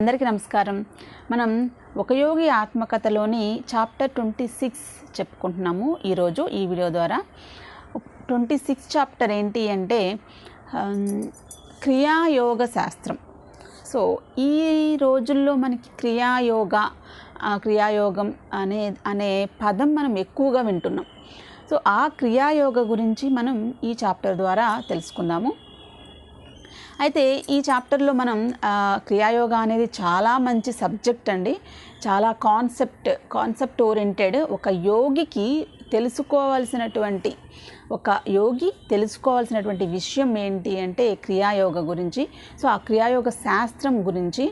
అందరికీ నమస్కారం. మనం ఒక యోగి ఆత్మకథలోని చాప్టర్ 26 చెప్పుకుంటున్నాము ఈరోజు ఈ వీడియో ద్వారా. 26 చాప్టర్ ఏంటి అంటే క్రియాయోగ శాస్త్రం. సో ఈ రోజుల్లో మనకి క్రియాయోగం అనే పదం మనం ఎక్కువగా వింటున్నాం. సో ఆ క్రియాయోగ గురించి మనం ఈ చాప్టర్ ద్వారా తెలుసుకుందాము. అయితే ఈ చాప్టర్లో మనం క్రియాయోగ అనేది చాలా మంచి సబ్జెక్ట్ అండి. చాలా కాన్సెప్ట్ ఓరియంటెడ్. ఒక యోగి తెలుసుకోవాల్సినటువంటి విషయం ఏంటి అంటే క్రియాయోగ గురించి. సో ఆ క్రియాయోగ శాస్త్రం గురించి,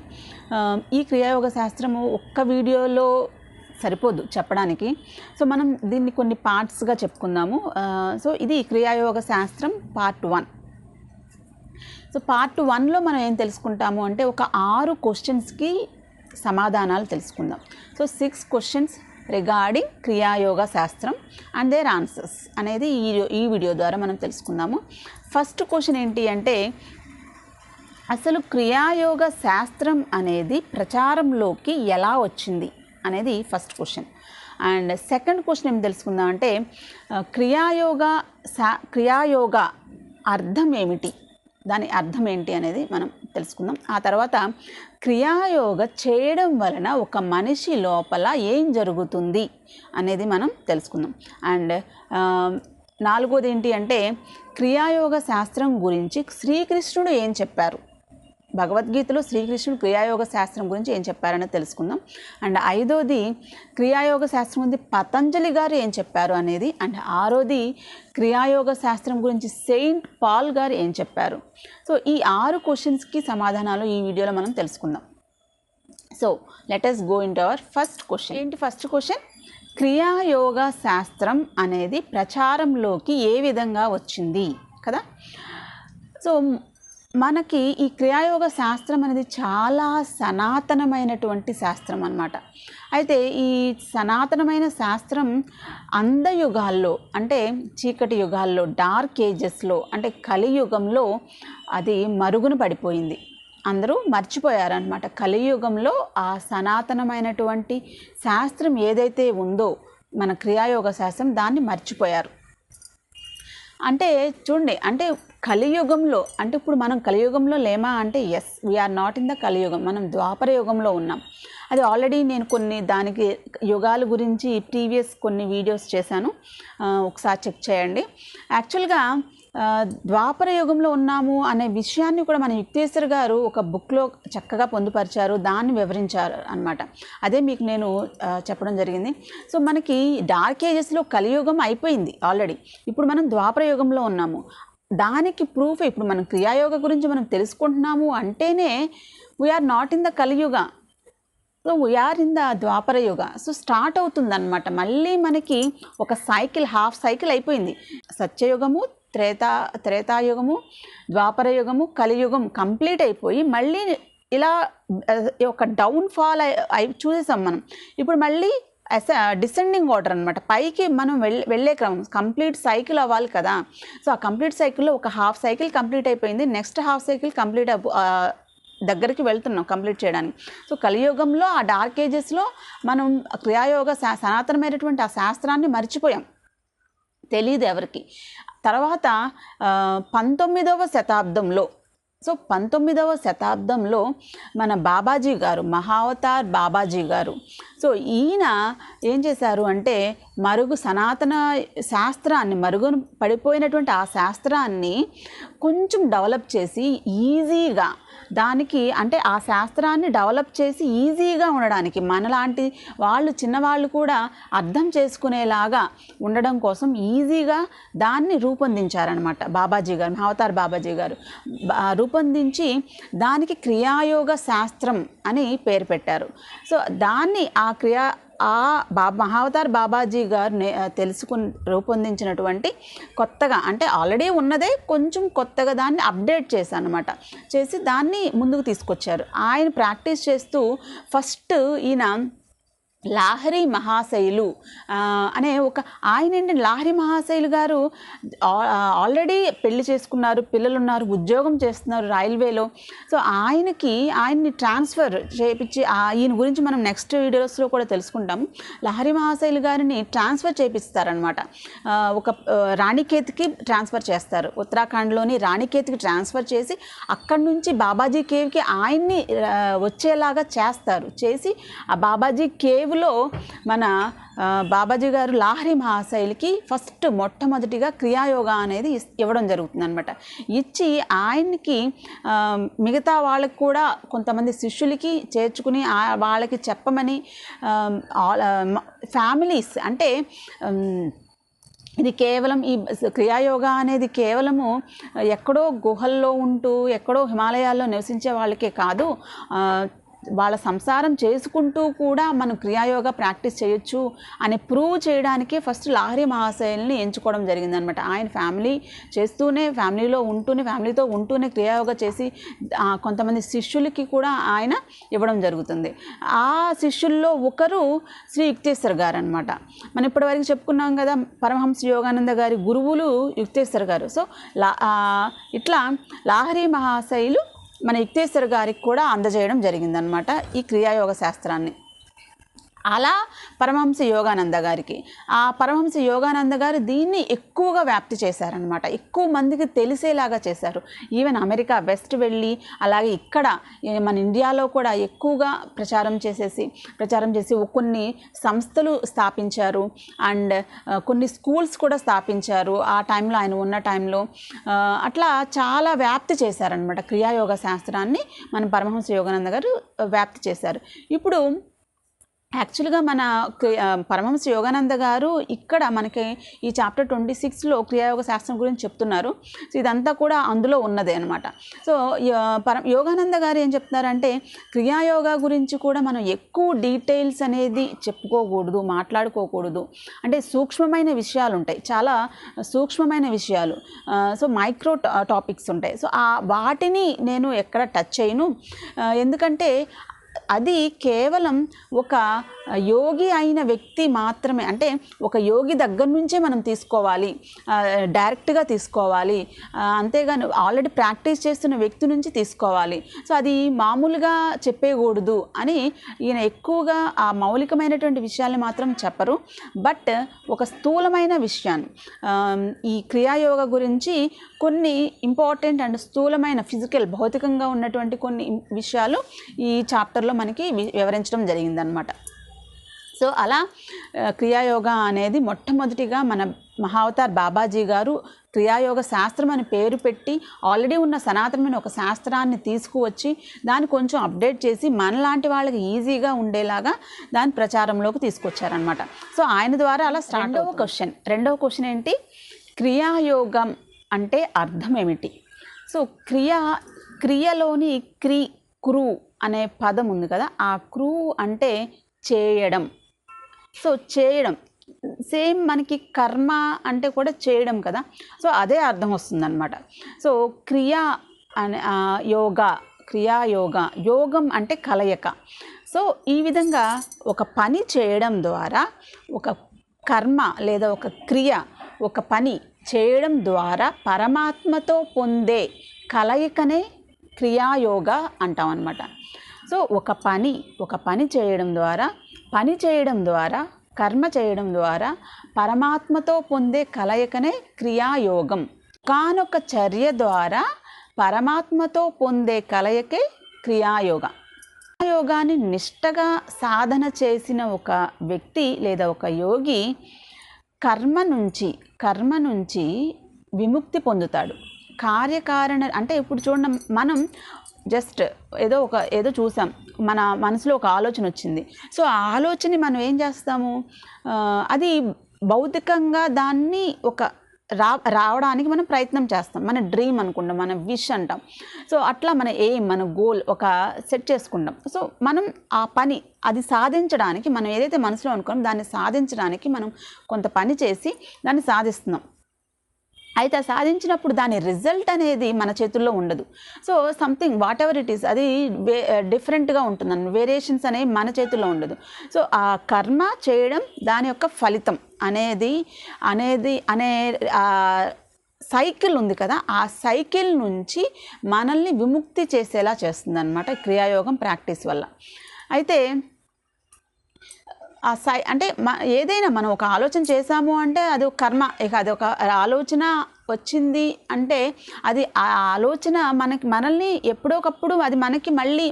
ఈ క్రియాయోగ శాస్త్రము ఒక్క వీడియోలో సరిపోదు చెప్పడానికి. సో మనం దీన్ని కొన్ని పార్ట్స్గా చెప్పుకుందాము. సో ఇది క్రియాయోగ శాస్త్రం పార్ట్ 1. సో పార్ట్ 1లో మనం ఏం తెలుసుకుంటాము అంటే ఒక 6 క్వశ్చన్స్కి సమాధానాలు తెలుసుకుందాం. సో 6 క్వశ్చన్స్ రిగార్డింగ్ క్రియాయోగ శాస్త్రం అండ్ దేర్ ఆన్సర్స్ అనేది ఈ వీడియో ద్వారా మనం తెలుసుకుందాము. ఫస్ట్ క్వశ్చన్ ఏంటి అంటే అసలు క్రియాయోగ శాస్త్రం అనేది ప్రచారంలోకి ఎలా వచ్చింది అనేది first question. And second question ఏం తెలుసుకుందాం అంటే క్రియాయోగ అర్థం ఏమిటి, దాని అర్థం ఏంటి అనేది మనం తెలుసుకుందాం. ఆ తర్వాత క్రియాయోగ చేయడం వలన ఒక మనిషి లోపల ఏం జరుగుతుంది అనేది మనం తెలుసుకుందాం. అండ్ నాలుగోది ఏంటి అంటే క్రియాయోగ శాస్త్రం గురించి శ్రీకృష్ణుడు ఏం చెప్పారు, భగవద్గీతలో శ్రీకృష్ణుడు క్రియాయోగ శాస్త్రం గురించి ఏం చెప్పారనేది తెలుసుకుందాం. అండ్ ఐదోది క్రియాయోగ శాస్త్రం గురించి పతంజలి గారు ఏం చెప్పారు అనేది. అండ్ ఆరోది క్రియాయోగ శాస్త్రం గురించి సెయింట్ పాల్ గారు ఏం చెప్పారు. సో ఈ 6 క్వశ్చన్స్కి సమాధానాలు ఈ వీడియోలో మనం తెలుసుకుందాం. So let us go into our first question. ఏంటి ఫస్ట్ క్వశ్చన్? క్రియాయోగ శాస్త్రం అనేది ప్రచారంలోకి ఏ విధంగా వచ్చింది కదా. సో మనకి ఈ క్రియాయోగ శాస్త్రం అనేది చాలా సనాతనమైనటువంటి శాస్త్రం అన్నమాట. అయితే ఈ సనాతనమైన శాస్త్రం అంధయుగాల్లో అంటే చీకటి యుగాల్లో, డార్క్ ఏజెస్లో అంటే కలియుగంలో అది మరుగున పడిపోయింది. అందరూ మర్చిపోయారనమాట. కలియుగంలో ఆ సనాతనమైనటువంటి శాస్త్రం ఏదైతే ఉందో మన క్రియాయోగ శాస్త్రం, దాన్ని మర్చిపోయారు. అంటే చూడండి, అంటే కలియుగంలో అంటే ఇప్పుడు మనం కలియుగంలో లేమా అంటే yes, we are not in the Kaliyugam, మనం ద్వాపర యుగంలో ఉన్నాం. అది ఆల్రెడీ నేను దానికి యుగాల గురించి ప్రీవియస్ కొన్ని వీడియోస్ చేశాను, ఒకసారి చెక్ చేయండి. యాక్చువల్గా ద్వాపర యుగంలో ఉన్నాము అనే విషయాన్ని కూడా మన యుక్తేశ్వర్ గారు ఒక బుక్లో చక్కగా పొందుపరిచారు, దాన్ని వివరించారు అన్నమాట. అదే మీకు నేను చెప్పడం జరిగింది. సో మనకి డార్క్ ఏజెస్లో కలియుగం అయిపోయింది ఆల్రెడీ, ఇప్పుడు మనం ద్వాపర యుగంలో ఉన్నాము. దానికి ప్రూఫ్ ఇప్పుడు మనం క్రియాయోగ గురించి మనం తెలుసుకుంటున్నాము అంటేనే వీఆర్ నాట్ ఇన్ ద కలియుగ, సో వీఆర్ ఇన్ ద ద్వాపర యుగ. సో స్టార్ట్ అవుతుందన్నమాట. మళ్ళీ మనకి ఒక హాఫ్ సైకిల్ అయిపోయింది. సత్యయుగము, త్రేతాయుగము, ద్వాపర యుగము, కలియుగం కంప్లీట్ అయిపోయి మళ్ళీ ఇలా ఒక డౌన్ఫాల్ చూసేసాం మనం. ఇప్పుడు మళ్ళీ డిసెండింగ్ ఆర్డర్ అనమాట, పైకి మనం వెళ్ళే క్రమం, కంప్లీట్ సైకిల్ అవ్వాలి కదా. సో ఆ కంప్లీట్ సైకిల్లో ఒక హాఫ్ సైకిల్ కంప్లీట్ అయిపోయింది, నెక్స్ట్ హాఫ్ సైకిల్ దగ్గరికి వెళ్తున్నాం కంప్లీట్ చేయడానికి. సో కలియుగంలో ఆ డార్క్ ఏజెస్లో మనం క్రియాయోగ సనాతనమైనటువంటి ఆ శాస్త్రాన్ని మర్చిపోయాం, తెలియదు ఎవరికి. తర్వాత 19వ శతాబ్దంలో, సో 19వ శతాబ్దంలో మన బాబాజీ గారు, మహావతార్ బాబాజీ గారు, సో ఈయన ఏం చేశారు అంటే సనాతన శాస్త్రాన్ని, మరుగున పడిపోయినటువంటి ఆ శాస్త్రాన్ని కొంచెం డెవలప్ చేసి ఈజీగా దానికి అంటే ఆ శాస్త్రాన్ని డెవలప్ చేసి ఈజీగా ఉండడానికి, మనలాంటి వాళ్ళు చిన్నవాళ్ళు కూడా అర్థం చేసుకునేలాగా ఉండడం కోసం ఈజీగా దాన్ని రూపొందించారనమాట బాబాజీ గారు, మహావతార్ బాబాజీ గారు రూపొందించి దానికి క్రియాయోగ శాస్త్రం అని పేరు పెట్టారు. సో దాన్ని మహావతార్ బాబాజీ గారు రూపొందించినటువంటి కొత్తగా, అంటే ఆల్రెడీ ఉన్నదే కొంచెం కొత్తగా దాన్ని అప్డేట్ చేసి దాన్ని ముందుకు తీసుకొచ్చారు. ఆయన ప్రాక్టీస్ చేస్తూ ఫస్ట్ ఈయన లాహరి మహాశైలు అనే ఒక ఆయన లాహరి మహాశైలు గారు ఆల్రెడీ పెళ్లి చేసుకున్నారు, పిల్లలు ఉన్నారు, ఉద్యోగం చేస్తున్నారు రైల్వేలో. సో ఆయన్ని ట్రాన్స్ఫర్ చేయించి ఈయన గురించి మనం నెక్స్ట్ వీడియోస్లో కూడా తెలుసుకుంటాం. లాహరి మహాశైలు గారిని ట్రాన్స్ఫర్ చేపిస్తారనమాట. ఒక రాణిఖేత్కి ట్రాన్స్ఫర్ చేస్తారు. ఉత్తరాఖండ్లోని రాణిఖేత్కి ట్రాన్స్ఫర్ చేసి అక్కడి నుంచి బాబాజీ కేవ్కి ఆయన్ని వచ్చేలాగా చేసి ఆ బాబాజీ కేవ్లో మన బాబాజీ గారు లాహరి మహాశైలికి మొట్టమొదటిగా క్రియాయోగా అనేది ఇవ్వడం జరుగుతుంది అనమాట. ఇచ్చి ఆయనకి మిగతా వాళ్ళకి కూడా కొంతమంది శిష్యులకి చేర్చుకుని వాళ్ళకి చెప్పమని ఫ్యామిలీస్ అంటే ఇది కేవలం ఈ క్రియాయోగా అనేది కేవలము ఎక్కడో గుహల్లో ఉంటూ ఎక్కడో హిమాలయాల్లో నివసించే వాళ్ళకే కాదు, వాళ్ళ సంసారం చేసుకుంటూ కూడా మనం క్రియాయోగా ప్రాక్టీస్ చేయొచ్చు అని ప్రూవ్ చేయడానికే ఫస్ట్ లాహరి మహాశైల్ని ఎంచుకోవడం జరిగిందనమాట. ఆయన ఫ్యామిలీతో ఉంటూనే క్రియాయోగా చేసి కొంతమంది శిష్యులకి కూడా ఆయన ఇవ్వడం జరుగుతుంది. ఆ శిష్యుల్లో ఒకరు శ్రీ యుక్తేశ్వర్ గారు అనమాట. మనం ఇప్పటివరకు చెప్పుకున్నాం కదా, పరమహంస యోగానంద గారి గురువులు యుక్తేశ్వర్ గారు. సో ఇట్లా లాహరి మహాశైలు మన యుక్తేశ్వర్ గారికి కూడా అందజేయడం జరిగిందనమాట ఈ క్రియాయోగ శాస్త్రాన్ని. అలా పరమహంస యోగానంద గారికి పరమహంస యోగానంద గారు దీన్ని ఎక్కువగా వ్యాప్తి చేశారనమాట. ఎక్కువ మందికి తెలిసేలాగా చేశారు. ఈవెన్ అమెరికా వెస్ట్ వెళ్ళి అలాగే ఇక్కడ మన ఇండియాలో కూడా ఎక్కువగా ప్రచారం చేసి కొన్ని సంస్థలు స్థాపించారు అండ్ కొన్ని స్కూల్స్ కూడా స్థాపించారు. ఆ టైంలో ఆయన ఉన్న టైంలో అట్లా చాలా వ్యాప్తి చేశారనమాట. క్రియాయోగ శాస్త్రాన్ని మన పరమహంస యోగానంద గారు వ్యాప్తి చేశారు. ఇప్పుడు యాక్చువల్గా మన పరమహంస యోగానంద గారు ఇక్కడ మనకి ఈ చాప్టర్ 26లో క్రియాయోగ శాస్త్రం గురించి చెప్తున్నారు. సో ఇదంతా కూడా అందులో ఉన్నదే అనమాట. సో యోగానంద గారు ఏం చెప్తున్నారంటే, క్రియాయోగా గురించి కూడా మనం ఎక్కువ డీటెయిల్స్ అనేది చెప్పుకోకూడదు, మాట్లాడుకోకూడదు. అంటే సూక్ష్మమైన విషయాలు ఉంటాయి, చాలా సూక్ష్మమైన విషయాలు. సో మైక్రో టాపిక్స్ ఉంటాయి. సో వాటిని నేను ఎక్కడ టచ్ చేయను. ఎందుకంటే అది కేవలం ఒక యోగి అయిన వ్యక్తి మాత్రమే, అంటే ఒక యోగి దగ్గర నుంచే మనం తీసుకోవాలి, డైరెక్ట్గా తీసుకోవాలి, అంతేగాని ఆల్రెడీ ప్రాక్టీస్ చేస్తున్న వ్యక్తి నుంచి తీసుకోవాలి. సో అది మామూలుగా చెప్పేయకూడదు అని ఈయన ఎక్కువగా ఆ మౌలికమైనటువంటి విషయాల్ని మాత్రం చెప్పరు. బట్ ఒక స్థూలమైన విషయాన్ని, ఈ క్రియాయోగ గురించి కొన్ని ఇంపార్టెంట్ అండ్ స్థూలమైన భౌతికంగా ఉన్నటువంటి కొన్ని విషయాలు ఈ చాప్టర్లో మనకి వివరించడం జరిగిందనమాట. సో అలా క్రియాయోగా అనేది మొట్టమొదటిగా మన మహావతార్ బాబాజీ గారు క్రియాయోగ శాస్త్రం అని పేరు పెట్టి ఆల్రెడీ ఉన్న సనాతనమైన ఒక శాస్త్రాన్ని తీసుకువచ్చి దాన్ని కొంచెం అప్డేట్ చేసి మనలాంటి వాళ్ళకి ఈజీగా ఉండేలాగా దాని ప్రచారంలోకి తీసుకొచ్చారనమాట. సో ఆయన ద్వారా అలా రెండవ క్వశ్చన్ ఏంటి, క్రియాయోగం అంటే అర్థం ఏమిటి? సో క్రియలోని క్రూ అనే పదం ఉంది కదా, ఆ క్రూ అంటే చేయడం. సో చేయడం సేమ్ మనకి కర్మ అంటే కూడా చేయడం కదా, సో అదే అర్థం వస్తుందన్నమాట. సో యోగం అంటే కలయిక. సో ఈ విధంగా ఒక పని చేయడం ద్వారా, ఒక కర్మ లేదా ఒక క్రియ, ఒక పని చేయడం ద్వారా పరమాత్మతో పొందే కలయికనే క్రియాయోగ అంటాం అన్నమాట. సో ఒక పని చేయడం ద్వారా కర్మ చేయడం ద్వారా పరమాత్మతో పొందే కలయికనే క్రియాయోగం. కానొక చర్య ద్వారా పరమాత్మతో పొందే కలయికే క్రియాయోగ. క్రియాయోగాన్ని నిష్టగా సాధన చేసిన ఒక వ్యక్తి లేదా ఒక యోగి కర్మ నుంచి విముక్తి పొందుతాడు. కార్యకారణ అంటే ఇప్పుడు చూడండి, మనం జస్ట్ ఏదో చూసాం, మన మనసులో ఒక ఆలోచన వచ్చింది. సో ఆ ఆలోచనని మనం ఏం చేస్తాము, అది భౌతికంగా దాన్ని రావడానికి మనం ప్రయత్నం చేస్తాం. మన డ్రీమ్ అనుకుంటాం, మన విష్ అంటాం. సో అట్లా మన గోల్ ఒక సెట్ చేసుకుంటాం. సో మనం ఆ పని అది సాధించడానికి, మనం ఏదైతే మనసులో అనుకున్నాం దాన్ని సాధించడానికి మనం కొంత పని చేసి దాన్ని సాధిస్తున్నాం. అయితే సాధించినప్పుడు దాని రిజల్ట్ అనేది మన చేతుల్లో ఉండదు. So something what ever it is అది డిఫరెంట్గా ఉంటుందన్నమాట. వేరియేషన్స్ అనేవి మన చేతుల్లో ఉండదు. సో ఆ కర్మ చేయడం దాని యొక్క ఫలితం అనేది అనే సైకిల్ ఉంది కదా, ఆ సైకిల్ నుంచి మనల్ని విముక్తి చేసేలా చేస్తుందన్నమాట క్రియాయోగం ప్రాక్టీస్ వల్ల. అయితే అంటే ఏదైనా మనం ఒక ఆలోచన చేసాము అంటే అది ఒక కర్మ. ఇక అది ఒక ఆలోచన వచ్చింది అంటే అది ఆ ఆలోచన మనల్ని ఎప్పుడోకప్పుడు అది మనకి మళ్ళీ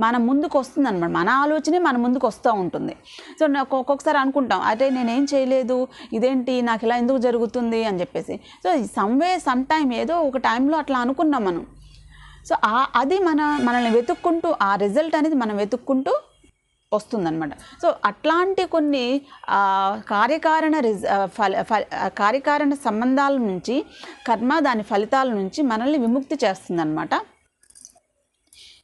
మన ముందుకు వస్తుంది అనమాట. మన ఆలోచనే మన ముందుకు వస్తూ ఉంటుంది. సో నాకు ఒక్కొక్కసారి అనుకుంటాం, అదే నేనేం చేయలేదు, ఇదేంటి నాకు ఇలా ఎందుకు జరుగుతుంది అని చెప్పేసి. సో సమ్ టైం ఏదో ఒక టైంలో అట్లా అనుకున్నాం మనం. సో అది మనల్ని వెతుక్కుంటూ ఆ రిజల్ట్ అనేది మనం వెతుక్కుంటూ వస్తుందన్నమాట. సో అట్లాంటి కొన్ని కార్యకారణ సంబంధాల నుంచి, కర్మ దాని ఫలితాల నుంచి మనల్ని విముక్తి చేస్తుందన్నమాట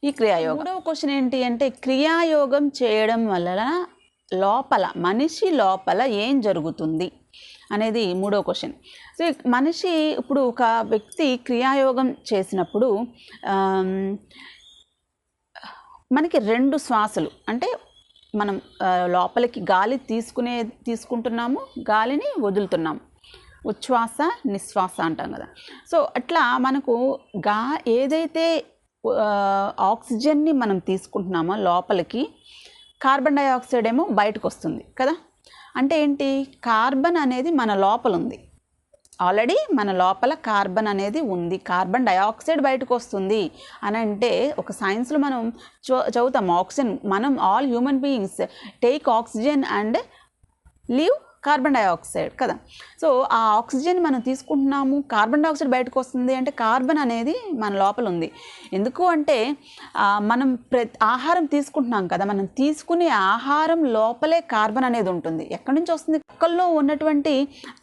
ఈ క్రియాయోగం. మూడవ క్వశ్చన్ ఏంటి అంటే, క్రియాయోగం చేయడం వలన మనిషి లోపల ఏం జరుగుతుంది అనేది మూడో క్వశ్చన్. సో మనిషి ఇప్పుడు ఒక వ్యక్తి క్రియాయోగం చేసినప్పుడు మనకి 2 శ్వాసలు, అంటే మనం లోపలికి గాలి తీసుకుంటున్నాము, గాలిని వదులుతున్నాము, ఉచ్ఛ్వాస నిశ్వాస అంటాం కదా. సో అట్లా మనకు ఏదైతే ఆక్సిజన్ని మనం తీసుకుంటున్నామో లోపలికి, కార్బన్ డైఆక్సైడ్ ఏమో బయటకు వస్తుంది కదా. అంటే ఏంటి, కార్బన్ అనేది మన లోపల ఉంది, ఆల్రెడీ మన లోపల కార్బన్ అనేది ఉంది, కార్బన్ డైఆక్సైడ్ బయటకు వస్తుంది అని అంటే ఒక సైన్స్లో మనం చదువుతాం. ఆక్సిజన్, మనం all human beings take oxygen and leave carbon dioxide కదా. సో ఆ ఆక్సిజన్ మనం తీసుకుంటున్నాము, కార్బన్ డైఆక్సైడ్ బయటకు వస్తుంది అంటే కార్బన్ అనేది మన లోపల ఉంది. ఎందుకు అంటే మనం ఆహారం తీసుకుంటున్నాం కదా, మనం తీసుకునే ఆహారం లోపలే కార్బన్ అనేది ఉంటుంది. ఎక్కడి నుంచి వస్తుంది, మొక్కల్లో ఉన్నటువంటి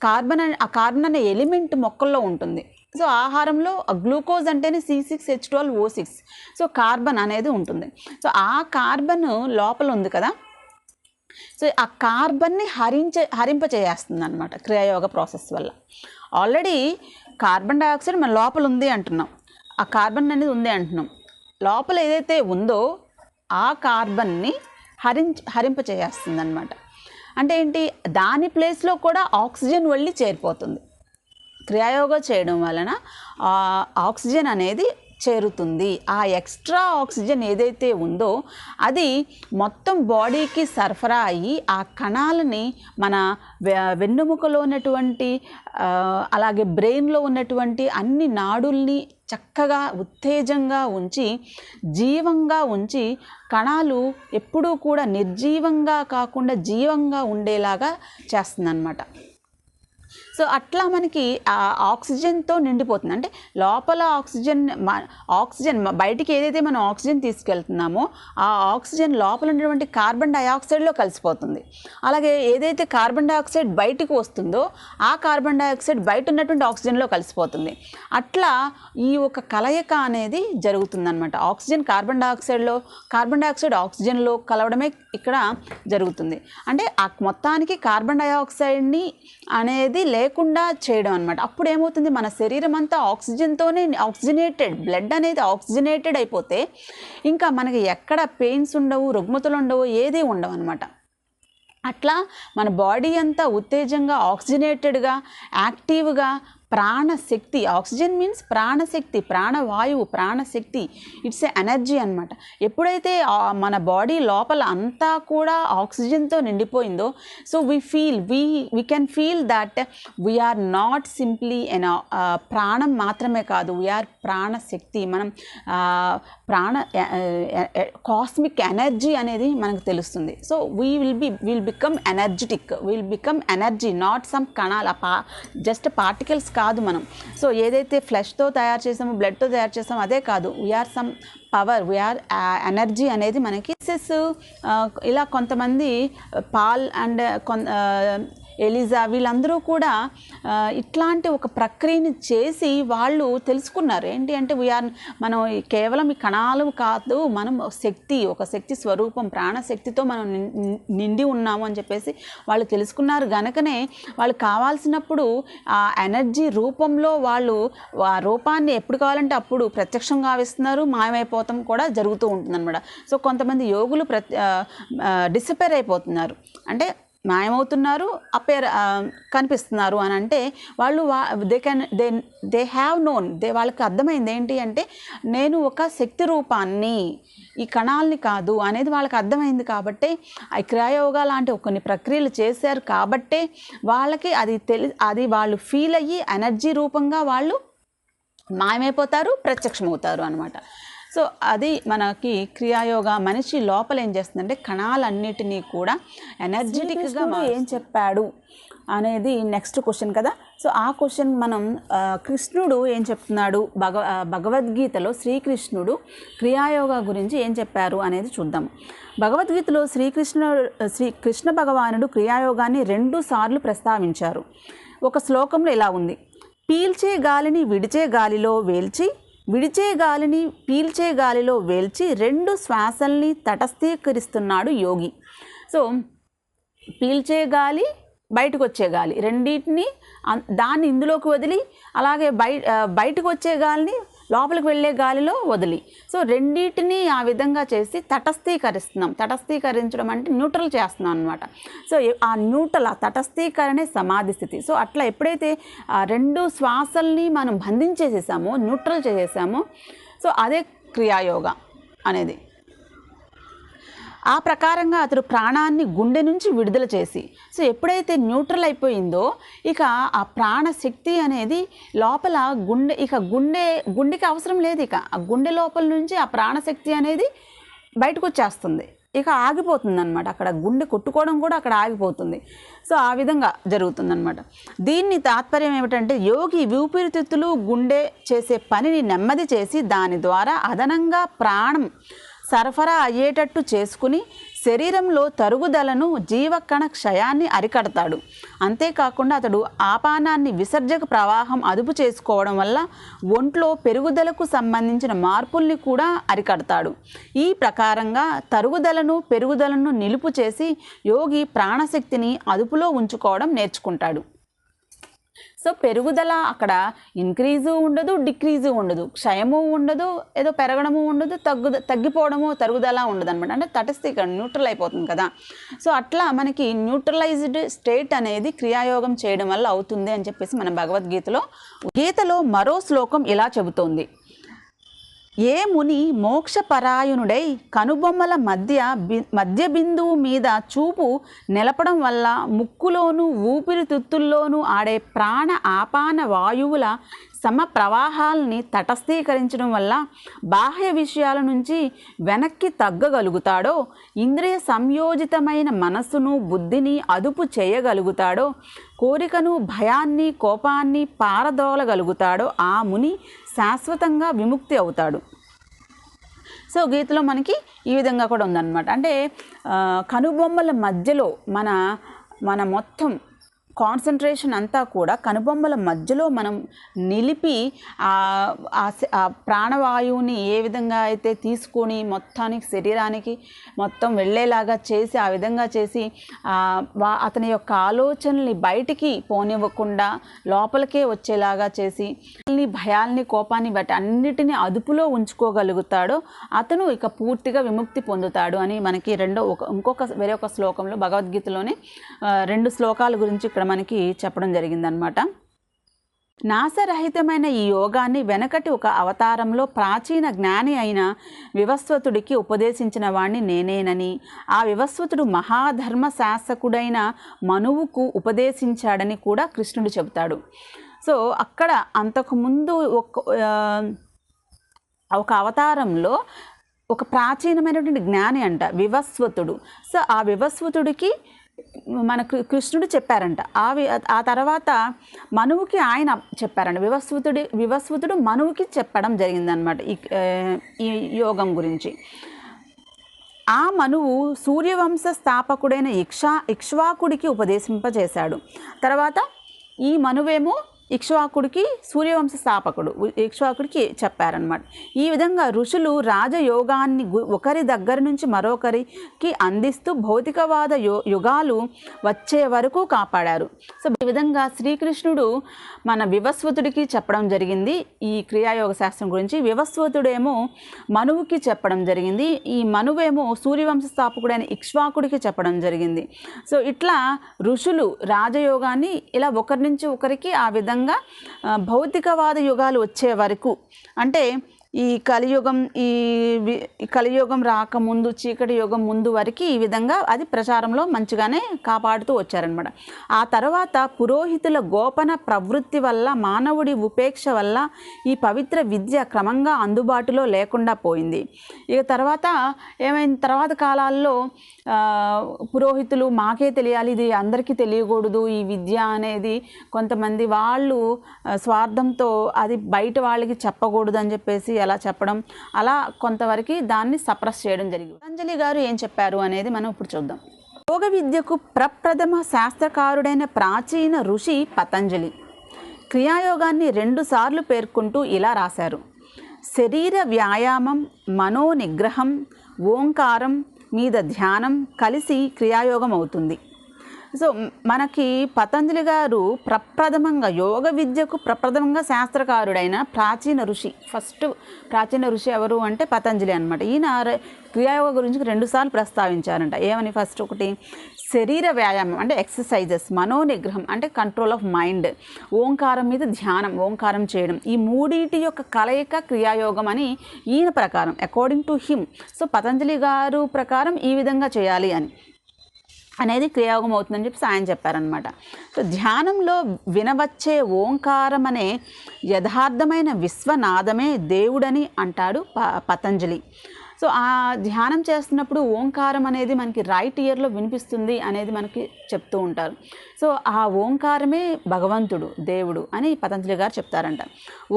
ఆ కార్బన్ అనే ఎలిమెంట్ మొక్కల్లో ఉంటుంది. సో ఆహారంలో గ్లూకోజ్ అంటేనే C6H12O6. సో కార్బన్ అనేది ఉంటుంది. సో ఆ కార్బన్ లోపల ఉంది కదా. సో ఆ కార్బన్ని హరింపచేస్తుంది అన్నమాట క్రియాయోగ ప్రాసెస్ వల్ల. ఆల్రెడీ కార్బన్ డైఆక్సైడ్ మన లోపల ఉంది అంటున్నాం, ఆ కార్బన్ అనేది ఉంది అంటున్నాం. లోపల ఏదైతే ఉందో ఆ కార్బన్ని హరింపచేస్తుంది అన్నమాట. అంటే ఏంటి, దాని ప్లేస్లో కూడా ఆక్సిజన్ వెళ్ళి చేరిపోతుంది. క్రియాయోగం చేయడం వలన ఆక్సిజన్ అనేది చేరుతుంది. ఆ ఎక్స్ట్రా ఆక్సిజన్ ఏదైతే ఉందో అది మొత్తం బాడీకి సరఫరా అయ్యి ఆ కణాలని మన వెన్నుముకలో ఉన్నటువంటి అలాగే బ్రెయిన్లో ఉన్నటువంటి అన్ని నాడుల్ని చక్కగా ఉత్తేజంగా ఉంచి, జీవంగా ఉంచి, కణాలు ఎప్పుడూ కూడా నిర్జీవంగా కాకుండా జీవంగా ఉండేలాగా చేస్తుందన్నమాట. సో అట్లా మనకి ఆక్సిజన్తో నిండిపోతుంది. అంటే లోపల ఆక్సిజన్ బయటికి ఏదైతే మనం ఆక్సిజన్ తీసుకెళ్తున్నామో ఆ ఆక్సిజన్ లోపల ఉన్నటువంటి కార్బన్ డైఆక్సైడ్లో కలిసిపోతుంది. అలాగే ఏదైతే కార్బన్ డైఆక్సైడ్ బయటకు వస్తుందో ఆ కార్బన్ డైఆక్సైడ్ బయట ఉన్నటువంటి ఆక్సిజన్లో కలిసిపోతుంది. అట్లా ఈ ఒక కలయిక అనేది జరుగుతుందన్నమాట. ఆక్సిజన్ కార్బన్ డైఆక్సైడ్ ఆక్సిజన్లో కలవడమే ఇక్కడ జరుగుతుంది. అంటే ఆ మొత్తానికి కార్బన్ డైఆక్సైడ్ని అనేది లేకుండా చేయడం అన్నమాట. అప్పుడు ఏమవుతుంది, మన శరీరం అంతా ఆక్సిజన్తోనే ఆక్సిజనేటెడ్, బ్లడ్ అనేది ఆక్సిజనేటెడ్ అయిపోతే ఇంకా మనకి ఎక్కడ పెయిన్స్ ఉండవు, రుగ్మతలు ఉండవు, ఏది ఉండవు అన్నమాట. అట్లా మన బాడీ అంతా ఉత్తేజంగా, ఆక్సిజనేటెడ్గా, యాక్టివ్గా, ప్రాణశక్తి, ఆక్సిజన్ మీన్స్ ప్రాణశక్తి, ప్రాణవాయువు, ప్రాణశక్తి, ఇట్స్ ఏ ఎనర్జీ అనమాట. ఎప్పుడైతే మన బాడీ లోపల అంతా కూడా ఆక్సిజన్తో నిండిపోయిందో, so we can feel that we are not simply ప్రాణం మాత్రమే కాదు, వీఆర్ ప్రాణశక్తి. మనం కాస్మిక్ ఎనర్జీ అనేది మనకు తెలుస్తుంది. So will become energetic, will become energy, not some కణాలు, జస్ట్ పార్టికల్స్ కాదు మనం. సో ఏదైతే ఫ్లెష్తో తయారు చేసామో, బ్లడ్తో తయారు చేసామో అదే కాదు, we are some power, we are energy అనేది మనకి. ఇలా కొంతమంది పాల్ అండ్ ఎలిజా వీళ్ళందరూ కూడా ఇట్లాంటి ఒక ప్రక్రియని చేసి వాళ్ళు తెలుసుకున్నారు. ఏంటి అంటే మనం కేవలం ఈ కణాలు కాదు, మనం ఒక శక్తి స్వరూపం, ప్రాణశక్తితో మనం నిండి ఉన్నాము అని చెప్పేసి వాళ్ళు తెలుసుకున్నారు. గనుకనే వాళ్ళు కావాల్సినప్పుడు ఆ ఎనర్జీ రూపంలో వాళ్ళు ఆ రూపాన్ని ఎప్పుడు కావాలంటే అప్పుడు ప్రత్యక్షంగా ఆవిస్తున్నారు, మాయమైపోతాం కూడా జరుగుతూ ఉంటుందన్నమాట. సో కొంతమంది యోగులు డిసపేర్ అయిపోతున్నారు, అంటే మాయమవుతున్నారు, కనిపిస్తున్నారు అని అంటే వాళ్ళు దే హ్యావ్ నోన్, వాళ్ళకి అర్థమైంది ఏంటి అంటే నేను ఒక శక్తి రూపాన్ని, ఈ కణాలని కాదు అనేది వాళ్ళకి అర్థమైంది. కాబట్టి ఆ క్రియాయోగా లాంటి కొన్ని ప్రక్రియలు చేశారు కాబట్టే వాళ్ళకి అది వాళ్ళు ఫీల్ అయ్యి ఎనర్జీ రూపంగా వాళ్ళు మాయమైపోతారు, ప్రత్యక్షమవుతారు అనమాట. సో అది మనకి క్రియాయోగా మనిషి లోపల ఏం చేస్తుందంటే కణాలన్నిటినీ కూడా ఎనర్జెటిక్గా ఏం చెప్పాడు అనేది నెక్స్ట్ క్వశ్చన్ కదా. సో ఆ క్వశ్చన్ మనం కృష్ణుడు ఏం చెప్తున్నాడు, భగవద్గీతలో శ్రీకృష్ణుడు క్రియాయోగా గురించి ఏం చెప్పారు అనేది చూద్దాం. భగవద్గీతలో కృష్ణ భగవానుడు క్రియాయోగాన్ని 2 సార్లు ప్రస్తావించారు. ఒక శ్లోకంలో ఇలా ఉంది: పీల్చే గాలిని విడిచే గాలిలో వేల్చి, విడిచే గాలిని పీల్చే గాలిలో వేల్చి 2 శ్వాసల్ని తటస్థీకరిస్తున్నాడు యోగి. సో పీల్చే గాలి, బయటకు వచ్చే గాలి రెండింటిని దాన్ని ఇందులోకి వదిలి, అలాగే బయటకు వచ్చే గాలిని లోపలికి వెళ్ళే గాలిలో వదిలి, సో రెండింటిని ఆ విధంగా చేసి తటస్థీకరిస్తున్నాం. తటస్థీకరించడం అంటే న్యూట్రల్ చేస్తున్నాం అనమాట. సో ఆ తటస్థీకరణే సమాధి స్థితి. సో అట్లా ఎప్పుడైతే ఆ 2 శ్వాసల్ని మనం బంధించేసేసామో, న్యూట్రల్ చేసేసామో, సో అదే క్రియాయోగా అనేది. ఆ ప్రకారంగా అతడు ప్రాణాన్ని గుండె నుంచి విడుదల చేసి, సో ఎప్పుడైతే న్యూట్రల్ అయిపోయిందో ఇక ఆ ప్రాణశక్తి అనేది లోపల గుండెకి అవసరం లేదు. ఇక ఆ గుండె లోపల నుంచి ఆ ప్రాణశక్తి అనేది బయటకు వచ్చేస్తుంది, ఇక ఆగిపోతుంది అనమాట. అక్కడ గుండె కొట్టుకోవడం కూడా అక్కడ ఆగిపోతుంది. సో ఆ విధంగా జరుగుతుందన్నమాట. దీన్ని తాత్పర్యం ఏమిటంటే యోగి ఊపిరితిత్తులు గుండె చేసే పనిని నెమ్మది చేసి దాని ద్వారా అదనంగా ప్రాణం సరఫరా అయ్యేటట్టు చేసుకుని శరీరంలో తరుగుదలను, జీవకణ క్షయాన్ని అరికడతాడు. అంతేకాకుండా అతడు ఆపానాన్ని విసర్జక ప్రవాహం అదుపు చేసుకోవడం వల్ల ఒంట్లో పెరుగుదలకు సంబంధించిన మార్పుల్ని కూడా అరికడతాడు. ఈ ప్రకారంగా పెరుగుదలను నిలుపు చేసి యోగి ప్రాణశక్తిని అదుపులో ఉంచుకోవడం నేర్చుకుంటాడు. సో పెరుగుదల అక్కడ ఇంక్రీజు ఉండదు, డిక్రీజు ఉండదు, క్షయము ఉండదు, ఏదో పెరగడము ఉండదు, తగ్గిపోవడము, తరుగుదల ఉండదు అనమాట. అంటే తటస్థీకరణ, న్యూట్రల్ అయిపోతుంది కదా. సో అట్లా మనకి న్యూట్రలైజ్డ్ స్టేట్ అనేది క్రియాయోగం చేయడం వల్ల అవుతుంది అని చెప్పేసి మన గీతలో మరో శ్లోకం ఇలా చెబుతోంది: ఏ ముని మోక్షపరాయణుడై కనుబొమ్మల మధ్య బిందువు మీద చూపు నిలపడం వల్ల ముక్కులోను ఊపిరితిత్తుల్లోనూ ఆడే ప్రాణ ఆపాన వాయువుల సమ ప్రవాహాలని తటస్థీకరించడం వల్ల బాహ్య విషయాల నుంచి వెనక్కి తగ్గగలుగుతాడో, ఇంద్రియ సంయోజితమైన మనస్సును బుద్ధిని అదుపు చేయగలుగుతాడో, కోరికను భయాన్ని కోపాన్ని పారదోలగలుగుతాడో ఆ ముని శాశ్వతంగా విముక్తి అవుతాడు. సో గీతలో మనకి ఈ విధంగా కూడా ఉందన్నమాట. అంటే కనుబొమ్మల మధ్యలో మన మొత్తం కాన్సన్ట్రేషన్ అంతా కూడా కనుబొమ్మల మధ్యలో మనం నిలిపి ఆ ప్రాణవాయువుని ఏ విధంగా అయితే తీసుకొని మొత్తానికి శరీరానికి మొత్తం వెళ్ళేలాగా చేసి, ఆ విధంగా చేసి అతని యొక్క ఆలోచనల్ని బయటికి పోనివ్వకుండా లోపలికే వచ్చేలాగా చేసి భయాల్ని కోపాన్ని బట్టి అన్నిటినీ అదుపులో ఉంచుకోగలుగుతాడో అతను ఇక పూర్తిగా విముక్తి పొందుతాడు అని మనకి వేరొక శ్లోకంలో భగవద్గీతలోనే 2 శ్లోకాల గురించి ఇక్కడ మనకి చెప్పడం జరిగిందనమాట. నాశరహితమైన ఈ యోగాన్ని వెనకటి ఒక అవతారంలో ప్రాచీన జ్ఞాని అయిన వివస్వతుడికి ఉపదేశించిన వాణ్ణి నేనేనని, ఆ వివస్వతుడు మహాధర్మ శాసకుడైన మనువుకు ఉపదేశించాడని కూడా కృష్ణుడు చెబుతాడు. సో అక్కడ అంతకుముందు ఒక అవతారంలో ఒక ప్రాచీనమైనటువంటి జ్ఞాని అంట వివస్వతుడు. సో ఆ వివస్వతుడికి మన కృష్ణుడు చెప్పారంట. ఆ తర్వాత మనువుకి ఆయన చెప్పారంట. వివస్వతుడు మనువుకి చెప్పడం జరిగిందనమాట ఈ యోగం గురించి. ఆ మనువు సూర్యవంశ స్థాపకుడైన ఇక్ష్వాకుడికి ఉపదేశింపజేశాడు. తర్వాత ఈ మనువేమో ఇక్ష్వాకుడికి సూర్యవంశ స్థాపకుడు ఇక్ష్వాకుడికి చెప్పారనమాట. ఈ విధంగా ఋషులు రాజయోగాన్ని ఒకరి దగ్గర నుంచి మరొకరికి అందిస్తూ భౌతికవాద యుగాలు వచ్చే వరకు కాపాడారు. సో ఈ విధంగా శ్రీకృష్ణుడు మన వివస్వతుడికి చెప్పడం జరిగింది ఈ క్రియాయోగ శాస్త్రం గురించి. వివస్వతుడేమో మనువుకి చెప్పడం జరిగింది. ఈ మనువేమో సూర్యవంశ స్థాపకుడైన ఇక్ష్వాకుడికి చెప్పడం జరిగింది. సో ఇట్లా ఋషులు రాజయోగాన్ని ఇలా ఒకరి నుంచి ఒకరికి ఆ విధంగా భౌతికవాద యుగాలు వచ్చే వరకు, అంటే ఈ కలియుగం రాకముందు, చీకటి యుగం ముందు వరకు ఈ విధంగా అది ప్రచారంలో మంచిగానే కాపాడుతూ వచ్చారనమాట. ఆ తర్వాత పురోహితుల గోపన ప్రవృత్తి వల్ల, మానవుడి ఉపేక్ష వల్ల ఈ పవిత్ర విద్య క్రమంగా అందుబాటులో లేకుండా పోయింది. ఇక తర్వాత ఏమైంది, తర్వాత కాలాల్లో పురోహితులు మాకే తెలియాలి, ఇది అందరికీ తెలియకూడదు ఈ విద్య అనేది, కొంతమంది వాళ్ళు స్వార్థంతో అది బయట వాళ్ళకి చెప్పకూడదు అని చెప్పేసి అలా చెప్పడం, అలా కొంతవరకు దాన్ని సప్రెస్ చేయడం జరిగింది. పతంజలి గారు ఏం చెప్పారు అనేది మనం ఇప్పుడు చూద్దాం. యోగ విద్యకు ప్రప్రథమ శాస్త్రకారుడైన ప్రాచీన ఋషి పతంజలి క్రియాయోగాన్ని 2 సార్లు పేర్కొంటూ ఇలా రాశారు: శరీర వ్యాయామం, మనోనిగ్రహం, ఓంకారం మీద ధ్యానం కలిసి క్రియాయోగం అవుతుంది. సో మనకి పతంజలి గారు ప్రప్రథమంగా యోగ విద్యకు ప్రప్రథమంగా శాస్త్రకారుడైన ప్రాచీన ఋషి, ఫస్ట్ ప్రాచీన ఋషి ఎవరు అంటే పతంజలి అనమాట. ఈయన క్రియాయోగ గురించి 2 సార్లు ప్రస్తావించారంట. ఏమని? ఫస్ట్ ఒకటి శరీర వ్యాయామం అంటే ఎక్సర్సైజెస్, మనోనిగ్రహం అంటే కంట్రోల్ ఆఫ్ మైండ్, ఓంకారం మీద ధ్యానం, ఓంకారం చేయడం, ఈ మూడింటి యొక్క కలయిక క్రియాయోగం అని ఈయన ప్రకారం, according to him. So Patanjali గారు ప్రకారం ఈ విధంగా చేయాలి అనేది క్రియాయోగం అవుతుందని చెప్పి ఆయన చెప్పారనమాట. సో ధ్యానంలో వినవచ్చే ఓంకారం అనే యథార్థమైన విశ్వనాదమే దేవుడని అంటాడు పతంజలి. సో ఆ ధ్యానం చేస్తున్నప్పుడు ఓంకారం అనేది మనకి రైట్ ఇయర్లో వినిపిస్తుంది అనేది మనకి చెప్తూ ఉంటారు. సో ఆ ఓంకారమే భగవంతుడు, దేవుడు అని పతంజలి గారు చెప్తారంట.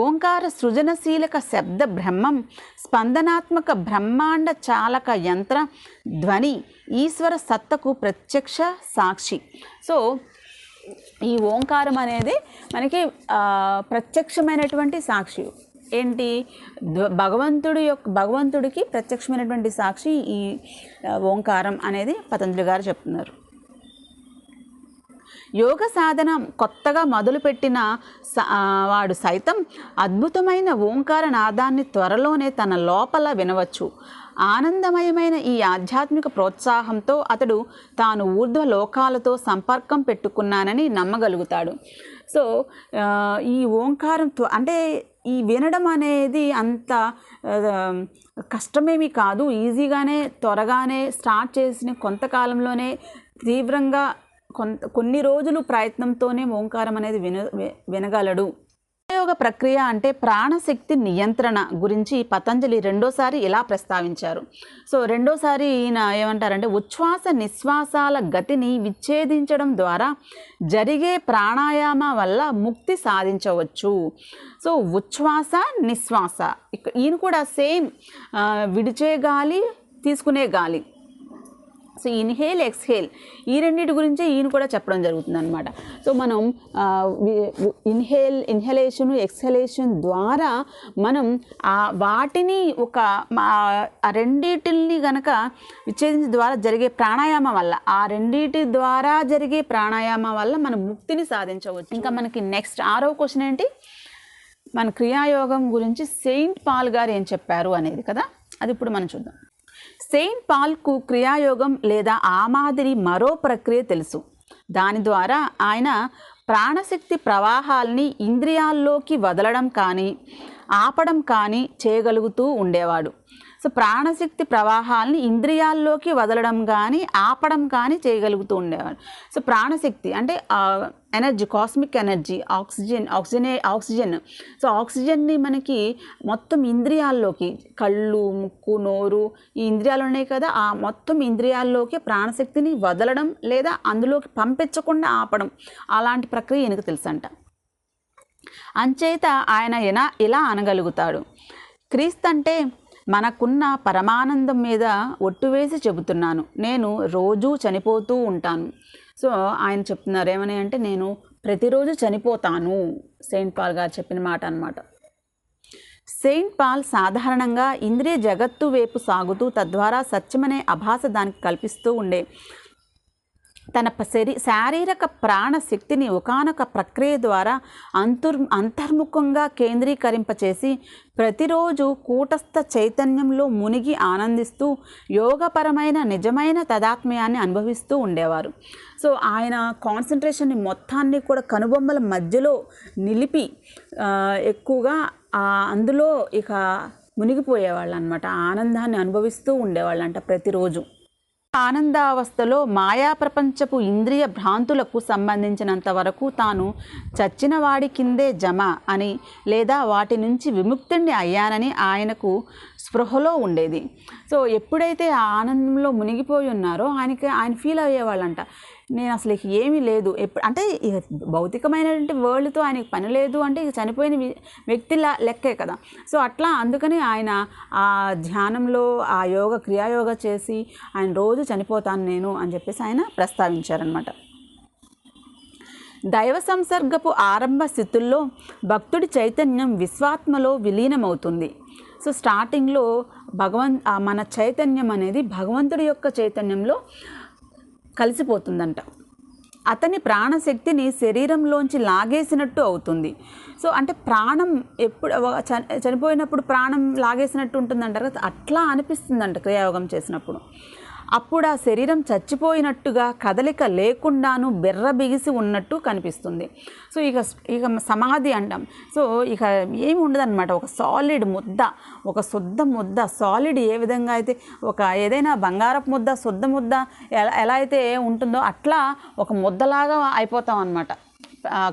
ఓంకార సృజనశీలక శబ్ద బ్రహ్మం, స్పందనాత్మక బ్రహ్మాండ చాలక యంత్ర ధ్వని, ఈశ్వర సత్తకు ప్రత్యక్ష సాక్షి. సో ఈ ఓంకారం అనేది మనకి ప్రత్యక్షమైనటువంటి సాక్షి. ఏంటి? భగవంతుడికి ప్రత్యక్షమైనటువంటి సాక్షి ఈ ఓంకారం అనేది పతంజలి గారు చెప్తున్నారు. యోగ సాధన కొత్తగా మొదలుపెట్టిన వాడు సైతం అద్భుతమైన ఓంకార నాదాన్ని త్వరలోనే తన లోపల వినవచ్చు. ఆనందమయమైన ఈ ఆధ్యాత్మిక ప్రోత్సాహంతో అతడు తాను ఊర్ధ్వ లోకాలతో సంపర్కం పెట్టుకున్నానని నమ్మగలుగుతాడు. సో ఈ ఓంకారం అంటే ఈ వినడం అనేది అంత కష్టమేమీ కాదు, ఈజీగానే త్వరగానే స్టార్ట్ చేసిన కొంతకాలంలోనే తీవ్రంగా కొన్ని రోజులు ప్రయత్నంతోనే ఓంకారం అనేది వినగలడు. యోగ ప్రక్రియ అంటే ప్రాణశక్తి నియంత్రణ గురించి పతంజలి 2సారి ఇలా ప్రస్తావించారు. సో 2సారి ఈయన ఏమంటారంటే, ఉచ్ఛ్వాస నిశ్వాసాల గతిని విచ్ఛేదించడం ద్వారా జరిగే ప్రాణాయామ వల్ల ముక్తి సాధించవచ్చు. సో ఉచ్ఛ్వాస నిశ్వాస, ఈయన కూడా సేమ్ విడిచే గాలి, తీసుకునే గాలి. సో ఇన్హేల్, ఎక్స్హేల్, ఈ రెండింటి గురించే ఈయన కూడా చెప్పడం జరుగుతుంది అనమాట. సో మనం ఇన్హలేషన్, ఎక్స్హలేషన్ ద్వారా మనం వాటిని ఆ రెండింటిని కనుక విచ్ఛేదించడం ద్వారా జరిగే ప్రాణాయామం వల్ల, ఆ రెండింటి ద్వారా జరిగే ప్రాణాయామం వల్ల మనం ముక్తిని సాధించవచ్చు. ఇంకా మనకి నెక్స్ట్ 6వ క్వశ్చన్ ఏంటి? మన క్రియాయోగం గురించి సెయింట్ పాల్ గారు ఏం చెప్పారు అనేది కదా, అది ఇప్పుడు మనం చూద్దాం. సెయింట్ పాల్కు క్రియాయోగం లేదా ఆ మాదిరి మరో ప్రక్రియ తెలుసు. దాని ద్వారా ఆయన ప్రాణశక్తి ప్రవాహాల్ని ఇంద్రియాల్లోకి వదలడం కానీ ఆపడం కానీ చేయగలుగుతూ ఉండేవాడు. సో ప్రాణశక్తి ప్రవాహాలని ఇంద్రియాల్లోకి వదలడం కానీ ఆపడం కానీ చేయగలుగుతూ ఉండేవాడు. సో ప్రాణశక్తి అంటే energy, cosmic energy, oxygen. So ఆక్సిజన్ని మనకి మొత్తం ఇంద్రియాల్లోకి, కళ్ళు, ముక్కు, నోరు, ఈ ఇంద్రియాలు ఉన్నాయి కదా, ఆ మొత్తం ఇంద్రియాల్లోకి ప్రాణశక్తిని వదలడం లేదా అందులోకి పంపించకుండా ఆపడం, అలాంటి ప్రక్రియ ఈయనకు తెలుసంట. అంచేత ఆయన ఇలా అనగలుగుతాడు: క్రీస్తు అంటే మనకున్న పరమానందం మీద ఒట్టు వేసి చెబుతున్నాను, నేను రోజూ చనిపోతూ ఉంటాను. సో ఆయన చెప్తున్నారు ఏమని అంటే, నేను ప్రతిరోజు చనిపోతాను. సెయింట్ పాల్ గారు చెప్పిన మాట అన్నమాట. సెయింట్ పాల్ సాధారణంగా ఇంద్రియ జగత్తు వైపు సాగుతూ తద్వారా సత్యమనే అభాస దానికి కల్పిస్తూ ఉండే తన శారీరక ప్రాణశక్తిని ఒకానొక ప్రక్రియ ద్వారా అంతర్ముఖంగా కేంద్రీకరింపచేసి ప్రతిరోజు కూటస్థ చైతన్యంలో మునిగి ఆనందిస్తూ యోగపరమైన నిజమైన తదాత్మ్యాన్ని అనుభవిస్తూ ఉండేవారు. సో ఆయన కాన్సన్ట్రేషన్ని మొత్తాన్ని కూడా కనుబొమ్మల మధ్యలో నిలిపి ఎక్కువగా అందులో ఇక మునిగిపోయేవాళ్ళు అనమాట. ఆనందాన్ని అనుభవిస్తూ ఉండేవాళ్ళంట ప్రతిరోజు. ఆనందావస్థలో మాయా ప్రపంచపు ఇంద్రియ భ్రాంతులకు సంబంధించినంత వరకు తాను చచ్చిన వాడి కిందే జమ అని లేదా వాటి నుంచి విముక్తుణ్ణి అయ్యానని ఆయనకు స్పృహలో ఉండేది. సో ఎప్పుడైతే ఆ ఆనందంలో మునిగిపోయి ఉన్నారో ఆయన ఫీల్ అయ్యేవాళ్ళంట, నేను అసలు ఇక ఏమీ లేదు, అంటే ఇక భౌతికమైనటువంటి వరల్డ్తో ఆయనకి పని లేదు అంటే ఇక చనిపోయిన వ్యక్తిలా లెక్కే కదా. సో అట్లా అందుకని ఆయన ఆ ధ్యానంలో ఆ క్రియాయోగ చేసి ఆయన రోజు చనిపోతాను నేను అని చెప్పేసి ఆయన ప్రస్తావించారనమాట. దైవ సంసర్గపు ఆరంభ స్థితుల్లో భక్తుడి చైతన్యం విశ్వాత్మలో విలీనమవుతుంది. సో స్టార్టింగ్లో మన చైతన్యం అనేది భగవంతుడి యొక్క చైతన్యంలో కలిసిపోతుందంట. అతని ప్రాణశక్తిని శరీరంలోంచి లాగేసినట్టు అవుతుంది. సో అంటే ప్రాణం ఎప్పుడు చనిపోయినప్పుడు ప్రాణం లాగేసినట్టు ఉంటుందంటారు కదా, అట్లా అనిపిస్తుందంట క్రియాయోగం చేసినప్పుడు. అప్పుడు ఆ శరీరం చచ్చిపోయినట్టుగా కదలిక లేకుండాను బెర్ర బిగిసి ఉన్నట్టు కనిపిస్తుంది. సో ఇక సమాధి అంటాం. సో ఇక ఏమి ఉండదన్నమాట, ఒక సాలిడ్ ముద్ద, ఒక శుద్ధ ముద్ద, సాలిడ్ ఏ విధంగా అయితే ఏదైనా బంగారపు ముద్ద శుద్ధ ముద్ద ఎలా అయితే ఉంటుందో అట్లా ఒక ముద్దలాగా అయిపోతాం అన్నమాట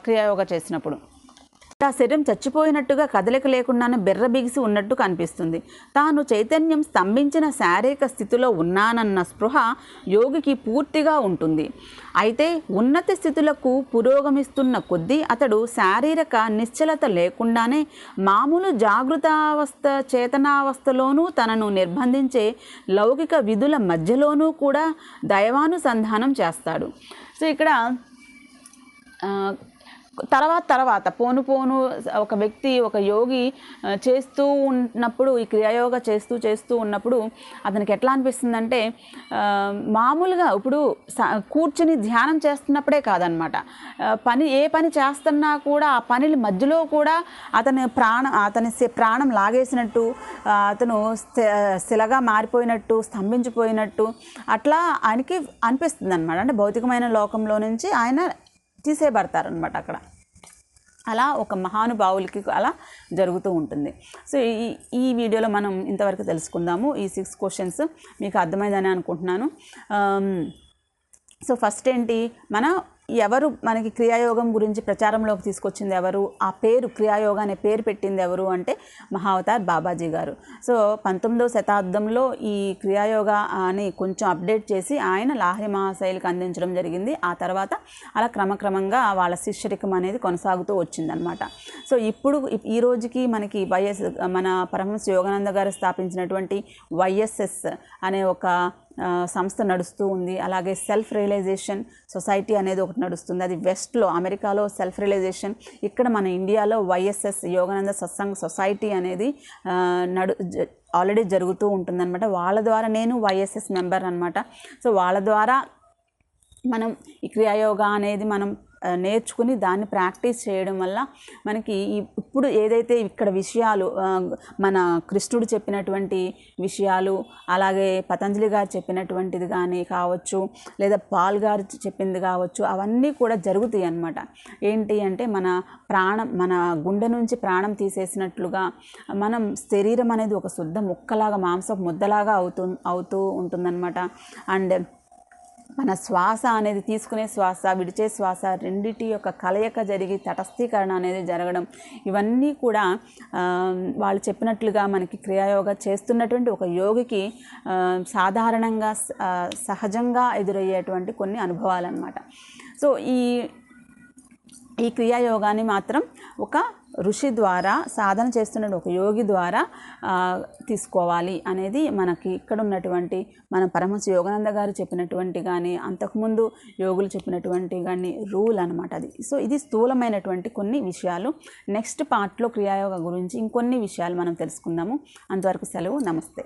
క్రియాయోగ చేసినప్పుడు. ఆ శరీరం చచ్చిపోయినట్టుగా కదలిక లేకుండానే బెర్ర బిగిసి ఉన్నట్టు కనిపిస్తుంది. తాను చైతన్యం స్తంభించిన శారీరక స్థితిలో ఉన్నానన్న స్పృహ యోగికి పూర్తిగా ఉంటుంది. అయితే ఉన్నత స్థితులకు పురోగమిస్తున్న కొద్దీ అతడు శారీరక నిశ్చలత లేకుండానే మామూలు జాగృతావస్థ చేతనావస్థలోనూ తనను నిర్బంధించే లౌకిక విధుల మధ్యలోనూ కూడా దైవానుసంధానం చేస్తాడు. సో ఇక్కడ తర్వాత పోను ఒక వ్యక్తి ఒక యోగి చేస్తూ ఉన్నప్పుడు ఈ క్రియాయోగ చేస్తూ ఉన్నప్పుడు అతనికి ఎట్లా అనిపిస్తుందంటే మామూలుగా ఇప్పుడు కూర్చుని ధ్యానం చేస్తున్నప్పుడే కాదనమాట, ఏ పని చేస్తున్నా కూడా ఆ పనుల మధ్యలో కూడా అతని ప్రాణం లాగేసినట్టు, అతను శిలగా మారిపోయినట్టు, స్తంభించిపోయినట్టు అట్లా ఆయనకి అనిపిస్తుంది అనమాట. అంటే భౌతికమైన లోకంలో నుంచి ఆయన తీసేయబడతారనమాట అక్కడ. అలా ఒక మహానుభావులకి అలా జరుగుతూ ఉంటుంది. సో ఈ వీడియోలో మనం ఇంతవరకు తెలుసుకుందాము. ఈ 6 క్వశ్చన్స్ మీకు అర్థమైందని అనుకుంటున్నాను. సో ఫస్ట్ ఏంటి, ఎవరు మనకి క్రియాయోగం గురించి ప్రచారంలోకి తీసుకొచ్చింది ఎవరు, ఆ పేరు క్రియాయోగ అనే పేరు పెట్టింది ఎవరు అంటే మహావతార్ బాబాజీ గారు. సో 19వ శతాబ్దంలో ఈ క్రియాయోగ అని కొంచెం అప్డేట్ చేసి ఆయన లాహిరి మహాశైలికి అందించడం జరిగింది. ఆ తర్వాత అలా క్రమక్రమంగా వాళ్ళ శిష్యరికం అనేది కొనసాగుతూ వచ్చిందనమాట. సో ఇప్పుడు ఈ రోజుకి మనకి మన పరమహంస యోగానంద గారు స్థాపించినటువంటి YSS అనే ఒక సంస్థ నడుస్తూ ఉంది. అలాగే సెల్ఫ్ రియలైజేషన్ సొసైటీ అనేది ఒకటి నడుస్తుంది. అది వెస్ట్లో అమెరికాలో సెల్ఫ్ రియలైజేషన్, ఇక్కడ మన ఇండియాలో YSS యోగానంద సత్సంగ్ సొసైటీ అనేది ఆల్రెడీ జరుగుతూ ఉంటుందన్నమాట. వాళ్ళ ద్వారా నేను YSS మెంబర్ అనమాట. సో వాళ్ళ ద్వారా మనం ఈ క్రియాయోగా అనేది మనం నేర్చుకుని దాన్ని ప్రాక్టీస్ చేయడం వల్ల మనకి ఇప్పుడు ఏదైతే ఇక్కడ విషయాలు మన కృష్ణుడు చెప్పినటువంటి విషయాలు, అలాగే పతంజలి గారు చెప్పినటువంటిది కానీ కావచ్చు, లేదా పాల్ గారు చెప్పింది కావచ్చు, అవన్నీ కూడా జరుగుతాయి అన్నమాట. ఏంటి అంటే మన గుండె నుంచి ప్రాణం తీసేసినట్లుగా మనం శరీరం అనేది ఒక శుద్ధ ముక్కలాగా మాంసపు ముద్దలాగా అవుతూ ఉంటుందన్నమాట. అండ్ మన శ్వాస అనేది తీసుకునే శ్వాస విడిచే శ్వాస రెండిటి యొక్క కలయిక జరిగి తటస్థీకరణ అనేది జరగడం, ఇవన్నీ కూడా వాళ్ళు చెప్పినట్లుగా మనకి క్రియాయోగ చేస్తున్నటువంటి ఒక యోగికి సాధారణంగా సహజంగా ఎదురయ్యేటువంటి కొన్ని అనుభవాలు అన్నమాట. సో ఈ క్రియాయోగాన్ని మాత్రం ఒక ఋషి ద్వారా సాధన చేస్తున్న ఒక యోగి ద్వారా తీసుకోవాలి అనేది మనకి ఇక్కడ ఉన్నటువంటి మన పరమహంస యోగానంద గారు చెప్పినటువంటి కానీ అంతకుముందు యోగులు చెప్పినటువంటి కానీ రూల్ అనమాట అది. సో ఇది స్థూలమైనటువంటి కొన్ని విషయాలు. నెక్స్ట్ పార్ట్లో క్రియాయోగ గురించి ఇంకొన్ని విషయాలు మనం తెలుసుకుందాము. అంతవరకు సెలవు. నమస్తే.